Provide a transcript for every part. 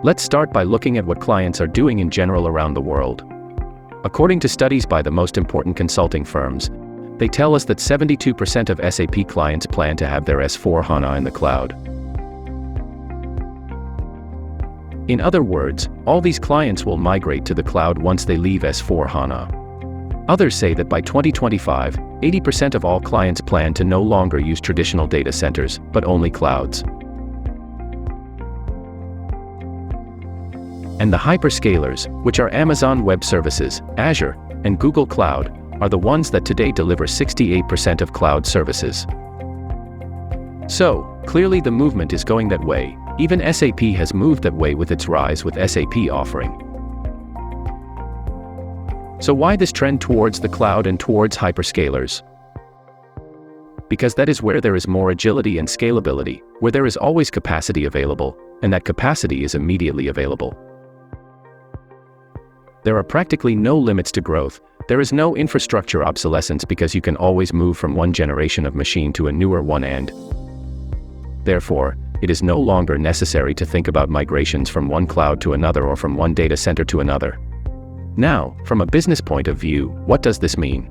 Let's start by looking at what clients are doing in general around the world. According to studies by the most important consulting firms, they tell us that 72% of SAP clients plan to have their S/4HANA in the cloud. In other words, all these clients will migrate to the cloud once they leave S/4HANA. Others say that by 2025, 80% of all clients plan to no longer use traditional data centers, but only clouds. And the hyperscalers, which are Amazon Web Services, Azure, and Google Cloud, are the ones that today deliver 68% of cloud services. So, clearly the movement is going that way. Even SAP has moved that way with its rise with SAP offering. So why this trend towards the cloud and towards hyperscalers? Because that is where there is more agility and scalability, where there is always capacity available, and that capacity is immediately available. There are practically no limits to growth. There is no infrastructure obsolescence because you can always move from one generation of machine to a newer one, and therefore, it is no longer necessary to think about migrations from one cloud to another or from one data center to another. Now, from a business point of view, what does this mean?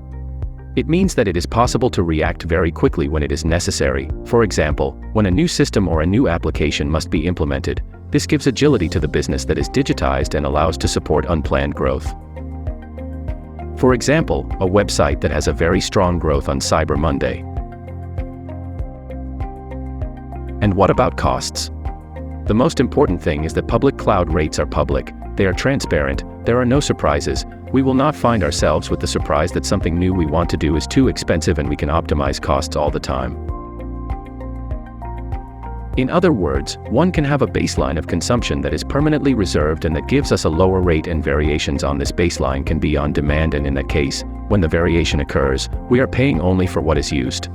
It means that it is possible to react very quickly when it is necessary. For example, when a new system or a new application must be implemented, this gives agility to the business that is digitized and allows to support unplanned growth. For example, a website that has a very strong growth on Cyber Monday. And what about costs? The most important thing is that public cloud rates are public, they are transparent, there are no surprises. We will not find ourselves with the surprise that something new we want to do is too expensive and we can optimize costs all the time. In other words, one can have a baseline of consumption that is permanently reserved and that gives us a lower rate, and variations on this baseline can be on demand, and in that case, when the variation occurs, we are paying only for what is used.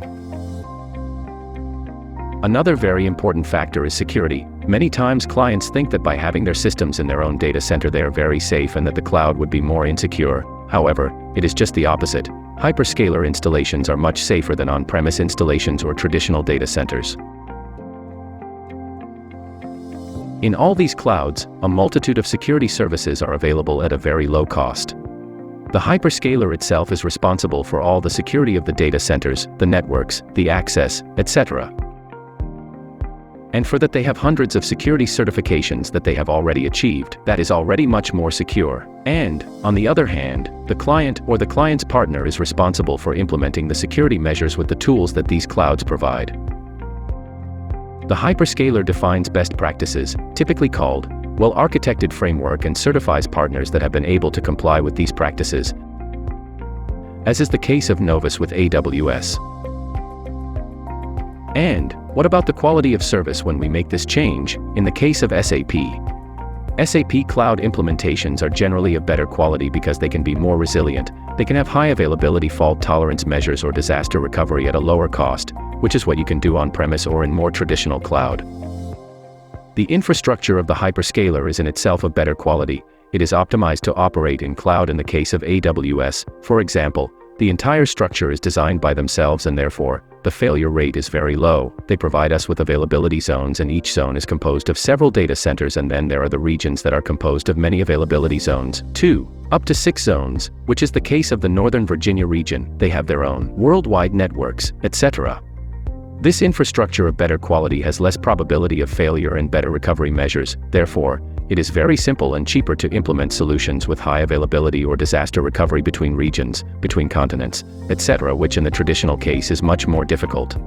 Another very important factor is security. Many times clients think that by having their systems in their own data center they are very safe and that the cloud would be more insecure. However, it is just the opposite. Hyperscaler installations are much safer than on-premise installations or traditional data centers. In all these clouds, a multitude of security services are available at a very low cost. The hyperscaler itself is responsible for all the security of the data centers, the networks, the access, etc. And for that they have hundreds of security certifications that they have already achieved, that is already much more secure. And, on the other hand, the client or the client's partner is responsible for implementing the security measures with the tools that these clouds provide. The hyperscaler defines best practices, typically called well-architected framework, and certifies partners that have been able to comply with these practices, as is the case of Novis with AWS. And, what about the quality of service when we make this change? In the case of SAP, SAP cloud implementations are generally of better quality because they can be more resilient, they can have high availability fault tolerance measures or disaster recovery at a lower cost, which is what you can do on-premise or in more traditional cloud. The infrastructure of the hyperscaler is in itself of better quality. It is optimized to operate in cloud. In the case of AWS, for example, the entire structure is designed by themselves and therefore, the failure rate is very low. They provide us with availability zones, and each zone is composed of several data centers, and then there are the regions that are composed of many availability zones, 2, up to 6 zones, which is the case of the Northern Virginia region. They have their own worldwide networks, etc. This infrastructure of better quality has less probability of failure and better recovery measures. Therefore, it is very simple and cheaper to implement solutions with high availability or disaster recovery between regions, between continents, etc., which in the traditional case is much more difficult.